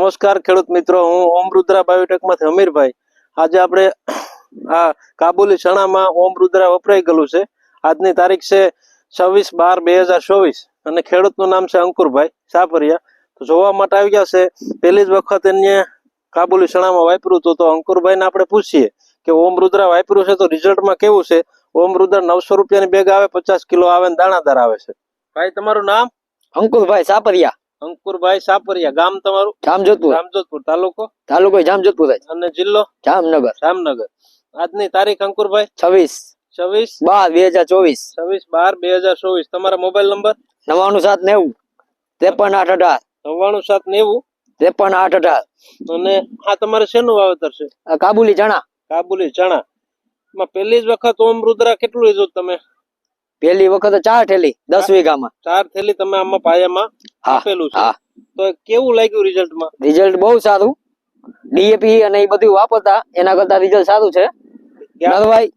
નમસ્કાર ખેડૂત મિત્રો, હું ઓમ રુદ્રા બાયોટેકમાંથી અમીરભાઈ. આજે આપણે આ કાબુલી ચણામાં ઓમ રુદ્રા વપરાઈ ગયેલું છે. આજની તારીખ છે 26/12/2024 અને ખેડૂતનું નામ છે અંકુરભાઈ સાપરિયા. તો જોવા માટે આવી ગયા છે. પહેલી જ વખત એને કાબુલી ચણામાં વાપર્યું હતું. તો અંકુરભાઈને આપણે પૂછીએ કે ઓમ રુદ્રા વાપર્યું છે તો રિઝલ્ટમાં કેવું છે. ઓમ રુદ્રા 900 રૂપિયાની બેગ આવે, 50 કિલો આવે ને દાણાદાર આવે છે. ભાઈ તમારું નામ? અંકુરભાઈ સાપરિયા. અંકુરભાઈ સાપરિયા. ગામ તમારું? જામજોધપુર. જામજોધપુર. તાલુકો? તાલુકો જામજોધપુર. અને જિલ્લો? જામનગર. જામનગર. આજની તારીખ અંકુરભાઈ? 26/12/2024. 26/12/2024. તમારા મોબાઈલ નંબર? 99 790 53 9790 18 53 18. અને આ તમારે શેનું વાવેતર છે? કાબુલી ચણા. કાબુલી ચણા માં પહેલી જ વખત ઓમ રુદ્રા કેટલું લીધું તમે? પહેલી વખત 4 થેલી 10 વીઘામાં. 4 થેલી તમે આમાં પાયામાં આપેલું છે. તો કેવું લાગ્યું રિઝલ્ટમાં? રિઝલ્ટ બહુ સારું. ડીએપી અને એ બધું વાપરતા એના કરતા રિઝલ્ટ સારું છે. નરભાઈ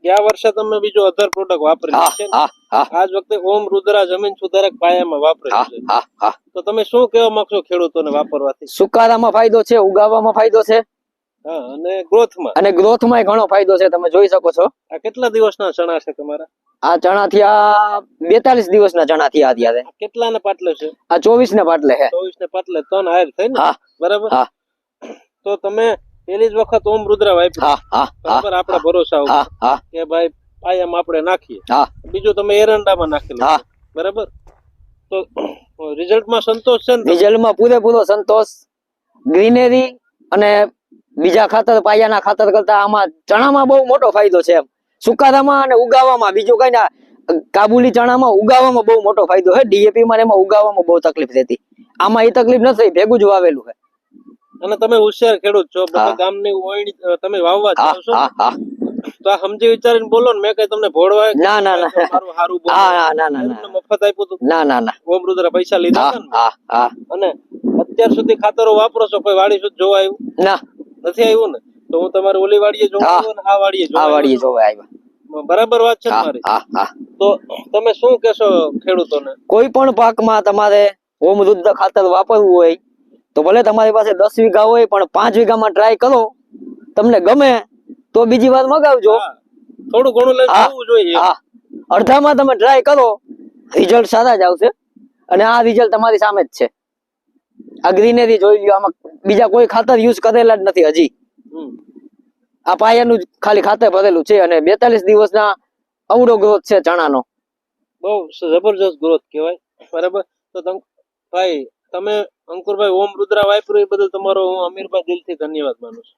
ગયા વર્ષે તમે બીજો અધર પ્રોડક્ટ વાપરેલું છે. આજ વખતે ઓમ રુદ્રા જમીન સુધારક પાયામાં વાપરેલું છે. તો તમે શું કહેવા માંગશો ખેડૂતોને વાપરવાથી? સુકારામાં ફાયદો છે, ઉગાવવામાં ફાયદો છે, અને ગ્રોથમાં ઘણો ફાયદો છે. તમે જોઈ શકો છો. આ કેટલા દિવસના ચણા છે તમારા? આ ચણા થયા 42 દિવસના ચણા થયા અત્યારે. કેટલા ને પાટલે છે? આ 24 ને પાટલે છે. 24 ને પાટલે 3 હાર થઈ ને? બરાબર. તો તમે પેલી જ વખત ઓમ રુદ્રા વાપર્યું. બરાબર. આપણા ભરોસા ઉપર કે ભાઈ પાયામાં આપણે નાખીએ. બીજું તમે એરંડામાં નાખેલું. બરાબર. તો રિઝલ્ટમાં સંતોષ છે ને? રિઝલ્ટમાં પૂરેપૂરો સંતોષ. ગ્રીનરી અને બીજા ખાતર, પાયાના ખાતર કરતા આમાં ચણામાં બહુ મોટો ફાયદો છે. સુકારામાં અને ઉગાવામાં બીજું કઈ ના. કાબુલી ચણામાં ઉગાવામાં બહુ મોટો ફાયદો છે. ડીએપી માં એમાં ઉગાવામાં બહુ તકલીફ રહેતી. આમાં એ તકલીફ નથી, ભેગું જ વાવેલું છે. અને તમે હોશિયાર ખેડૂત છો. બધા ગામની ઓયણી તમે વાવવા જાવ છો. તો આ સમજી વિચારીને બોલો ને. મેં કઈ તમને ભોળવા? ના ના ના. મારું હારું બોલો. મફત આપ્યું હતું? ના ના ના. ઓમ રુદ્રા પૈસા લીધા હતા ને? અને અત્યાર સુધી ખાતરો વાપરો છો? કોઈ વાડી સુધી જોવા આવ્યું? ના, નથી આવ્યું ને? તો હું તમારી ઓલી વાડીએ જોવા આવ્યો ને આ વાડીએ જોવા આવ્યા. બરાબર વાત છે તમારી. તો તમે શું કહેશો ખેડૂતોને? કોઈ પણ પાકમાં તમારે ઓમ રુદ્ર ખાતર વાપરવું હોય તો ભલે તમારી પાસે 10 વીઘા હોય, પણ 5 વીઘામાં ટ્રાય કરો. તમને ગમે તો બીજી વાર મગાવજો. થોડું ઘણું લઈને જોવું જોઈએ. અડધામાં તમે ટ્રાય કરો, રિઝલ્ટ સારા જ આવશે. અને આ રિઝલ્ટ તમારી સામે જ છે. આ ગ્રીનરી જોઈ લ્યો. આમાં બીજા કોઈ ખાતર યુઝ કરેલા જ નથી હજી. આ પાયાનું જ ખાલી ખાતર ભરેલું છે. અને 42 દિવસના અવડો ગ્રોથ છે ચણાનો. બહુ જબરજસ્ત ગ્રોથ કહેવાય. બરાબર. તો ભાઈ તમે અંકુરભાઈ ઓમ રુદ્રા વાપર્યું એ બદલ તમારો હું અમીરભાઈ દિલથી ધન્યવાદ માનું છું.